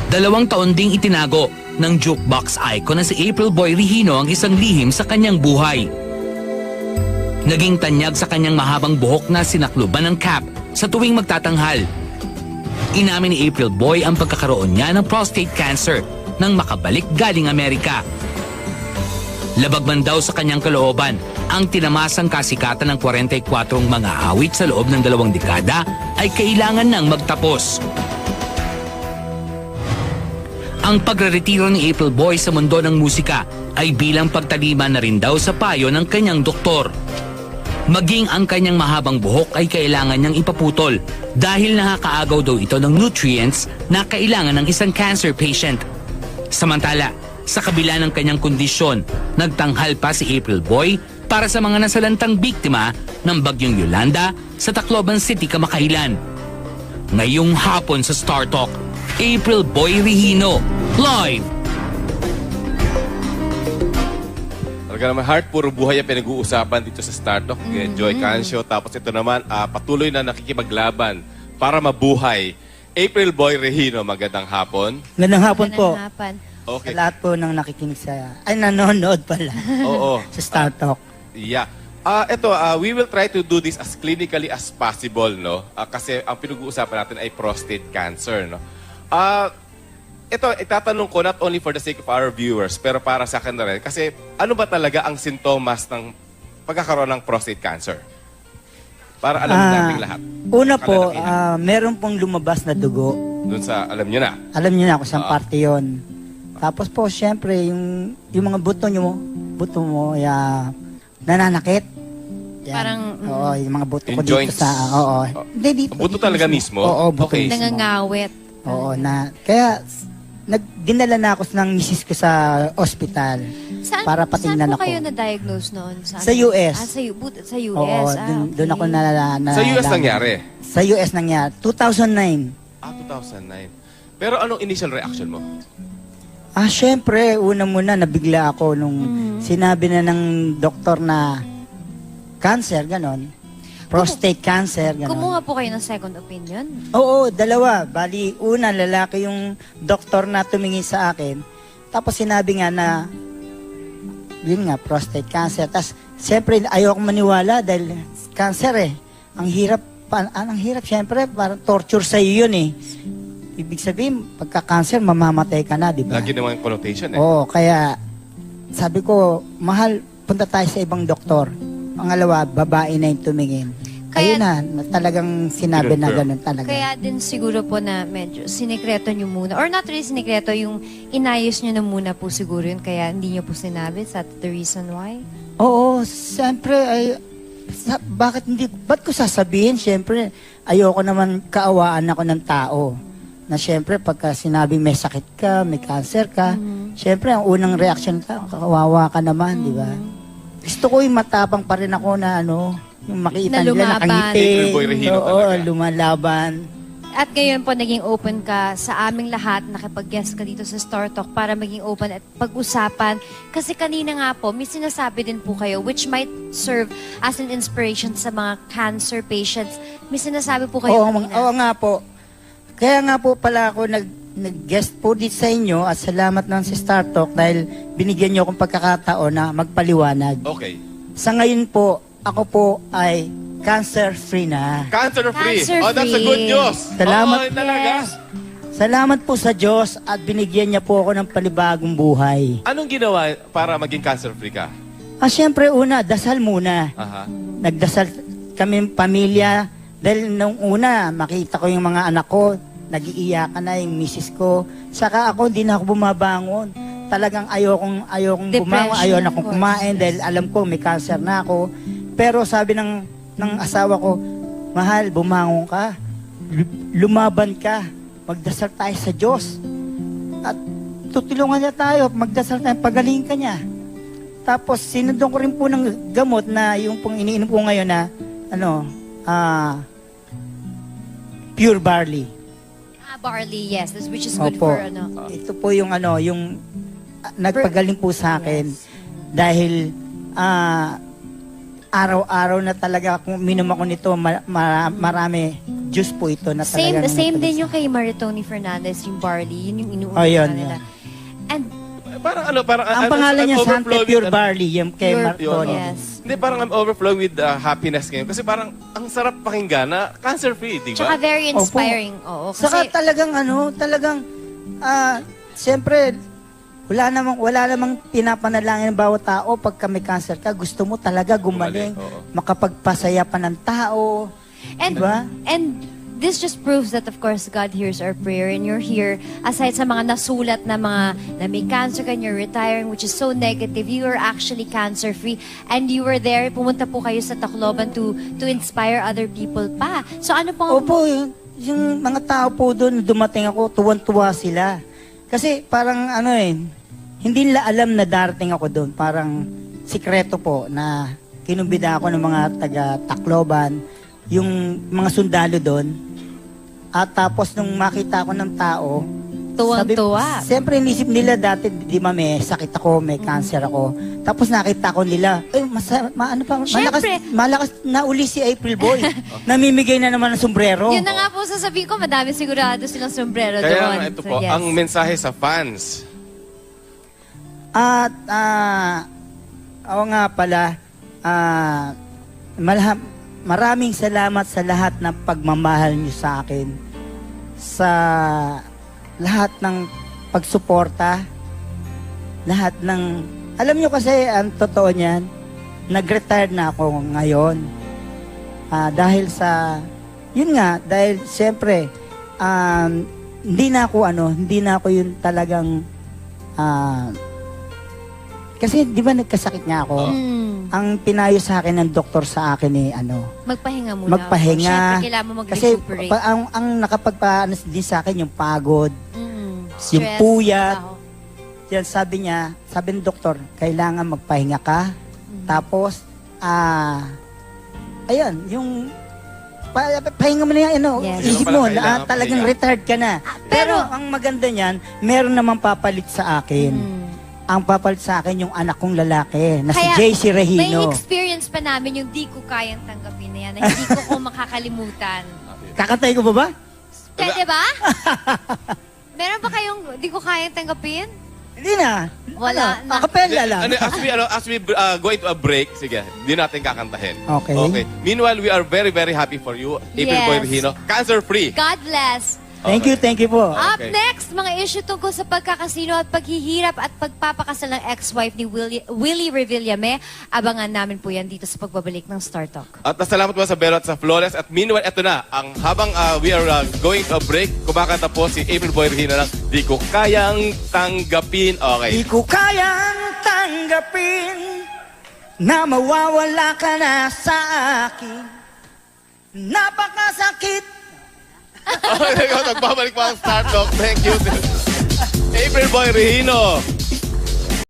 2 taon ding itinago ng jukebox icon na si April Boy Regino ang isang lihim sa kanyang buhay. Naging tanyag sa kanyang mahabang buhok na sinakluban ng cap sa tuwing magtatanghal. Inamin ni April Boy ang pagkakaroon niya ng prostate cancer nang makabalik galing Amerika. Labag man daw sa kanyang kalooban, ang tinamasang kasikatan ng 44 mga awit sa loob ng 2 dekada ay kailangan nang magtapos. Ang pagreretiro ni April Boy sa mundo ng musika ay bilang pagtalima na rin daw sa payo ng kanyang doktor. Maging ang kanyang mahabang buhok ay kailangan niyang ipaputol dahil nakakaagaw daw ito ng nutrients na kailangan ng isang cancer patient. Samantala, sa kabila ng kanyang kondisyon, nagtanghal pa si April Boy para sa mga nasalantang biktima ng Bagyong Yolanda sa Tacloban City, Kamakailan. Ngayong hapon sa Star Talk, April Boy Regino, live! Talaga naman, Heart, puro buhay ang pinag-uusapan dito sa Star Talk. Joy Cancio. Tapos ito naman, patuloy na nakikipaglaban para mabuhay. April Boy Regino, magandang hapon. Magandang hapon po. Okay. Sa lahat po ng nakikinig nanonood pala. Oo. Sa Star Talk. Yeah. We will try to do this as clinically as possible, no? Kasi ang pinag-uusapan natin ay prostate cancer, no? Ito, itatanong ko not only for the sake of our viewers, pero para sa akin na rin. Kasi ano ba talaga ang sintomas ng pagkakaroon ng prostate cancer? Para alam natin lahat. Una po, meron pong lumabas na dugo. Doon sa, alam nyo na. Alam niyo na kung saan parte yun. Tapos po, syempre, yung mga buto mo, nananakit. Yan. Parang, oo, yung mga buto ko yung dito joints. sa, oo. Hindi, dito. Buto talaga mismo? Oo, buto Okay. mismo. nangangawit. Oo, kaya, dinala na ako ng misis ko sa ospital. Para patingnan saan po ako. kayo na-diagnose noon? Sa US. Sa US. Oo, doon ako Sa US nangyari? Sa US nangyari. 2009. 2009. Pero anong initial reaction mo? Syempre, una muna, nabigla ako nung sinabi na ng doktor na cancer, ganon. Prostate cancer, ganon. Kumuha po kayo ng second opinion? Oo, 2. Bali, una, lalaki yung doktor na tumingin sa akin. Tapos sinabi nga na, yun nga, prostate cancer. Tapos, siyempre, ayoko maniwala dahil cancer eh. Ang hirap, siyempre, parang torture sa iyo yun eh. Ibig sabihin, pagka-cancer, mamamatay ka na, di ba? Lagi naman yung connotation eh. Oo, kaya sabi ko, mahal, punta tayo sa ibang doktor. Pangalawa, babae na yung tumingin. Ayun na, talagang sinabi na gano'n talaga. Kaya din siguro po na medyo sinikreto nyo muna. Or not really sinikreto, yung inayos nyo na muna po siguro yun. Kaya hindi nyo po sinabi. Is that the reason why? Oo, siyempre, ba't ko sasabihin? Siyempre, ayoko naman kaawaan ako ng tao. Na siyempre, pagka sinabing may sakit ka, may cancer ka, siyempre, ang unang reaction ka, kawawa ka naman, di ba? Gusto ko yung matapang pa rin ako na yung makita Na nila lumaban. nakangiti. April Boy Regino Oo, talaga. lumalaban. At ngayon po, naging open ka sa aming lahat, nakipag-guest ka dito sa Star Talk para maging open at pag-usapan. Kasi kanina nga po, may sinasabi din po kayo which might serve as an inspiration sa mga cancer patients. May sinasabi po kayo kanina. Oo nga po. Kaya nga po pala ako nag-guest po dito sa inyo at salamat naman si Star Talk dahil binigyan niyo akong pagkakataon na magpaliwanag. Okay. Sa ngayon po, ako po ay cancer-free na. Cancer-free. Cancer-free. Oh, that's a good news. Salamat. Oo, talaga. Yes. Salamat po sa Diyos at binigyan niya po ako ng panibagong buhay. Anong ginawa para maging cancer-free ka? Siyempre una, dasal muna. Aha. Nagdasal kami pamilya dahil nung una, makita ko yung mga anak ko, nag-iiyakan na yung misis ko. Saka ako, hindi na ako bumabangon. Talagang ayokong bumangon, ayaw na akong kumain dahil alam ko may cancer na ako. Pero sabi ng asawa ko, mahal, bumangon ka. Lumaban ka. Magdasal tayo sa Diyos. At tutulungan niya tayo. Magdasal tayo, pagaling ka niya. Tapos sinundan ko rin po ng gamot na yung pong iniinom ko ngayon na pure barley. Barley, yes. Which is good Opo. for Ito po yung yung nagpagaling po sa akin dahil araw-araw na talaga kung minom ako nito marami juice po ito na Same talagang... din yung kay Maritoni Fernandez, yung barley. Yun yung inuulit Oh, yun, nila. yun. And Parang Ang pangalan niya, Sante overflow Pure with- Barley, yung kay Pure- Martoni. yes. Hindi, parang I'm overflowing with happiness ngayon. Kasi parang ang sarap pakinggan na cancer-free, di Tsaka ba? very inspiring. Oo, Saka kasi talagang, siyempre, wala namang pinapanalangin ng bawat tao pagka may cancer ka. Gusto mo talaga gumaling, Oo. makapagpasaya pa ng tao. and Diba? and this just proves that of course God hears our prayer, and you're here aside sa mga nasulat na mga na may cancer ka and you're retiring, which is so negative. You are actually cancer free, and you were there, pumunta po kayo sa Tacloban to inspire other people pa. So ano pong Opo, yung mga tao po doon, dumating ako, tuwan-tuwa sila. Kasi parang hindi nila alam na darating ako doon. Parang sikreto po na kinumbida ako ng mga taga Tacloban, yung mga sundalo doon. At tapos nung makita ko ng tao, Tuwang-tuwa. Siyempre inisip nila dati, di ba may sakit ako, may cancer ako. Tapos nakita ko nila, malakas na uli si April Boy. Namimigay na naman ng sombrero. Yun na nga po sasabihin ko, madami sigurado silang sombrero doon. Kaya nga, ito So, po, yes. ang mensahe sa fans. At, oo nga pala, maraming salamat sa lahat ng pagmamahal niyo sa akin. Sa lahat ng pagsuporta. Lahat ng, alam niyo kasi, ang totoo niyan, nag-retire na ako ngayon. Dahil sa, yun nga, dahil siyempre, hindi na ako yun talagang, kasi di ba nagkasakit nga ako? Ang pinayo sa akin ng doktor sa akin Magpahinga muna. magpahinga. Siyempre, kailangan mo Kasi mag-recuperate. ang nakapagpaano din sa akin yung pagod, Stress, yung puyat. trabaho. Yan sabi ng doktor, kailangan magpahinga ka. Tapos, ayan, yung pahinga mo na yan, Yes. isip Yun pala, mo, kailangan talagang pahinga. retired ka na. Pero ang maganda niyan, meron naman papalit sa akin. Ang papalit sa akin yung anak kong lalaki na Kaya, si JC May Regino. experience pa namin yung di ko kayang tanggapin na yan, na hindi ko makakalimutan. Kakatay ko ba ba? Pwede ba? Meron ba kayong di ko kayang tanggapin? Hindi na. Wala na. Akapella lang. As we go into a break, sige, di natin kakantahin. Okay. Meanwhile, we are very, very happy for you, April Yes. Boy Regino. Cancer-free. God bless. Thank you po. Up Okay. next, mga issue tungkol sa pagkakasino at paghihirap at pagpapakasal ng ex-wife ni Willie Revillame. Abangan namin po yan dito sa pagbabalik ng Star Talk. At salamat po sa Belo at sa Flores. At meanwhile, eto na, habang we are going to a break, kumakanta po si April Boy Regino ng Di Ko Kayang Tanggapin. Okay. Di ko kayang tanggapin na mawawala ka na sa akin. Napakasakit. Okay, nagbabalik po ang Star Talk. Thank you. April Boy Regino.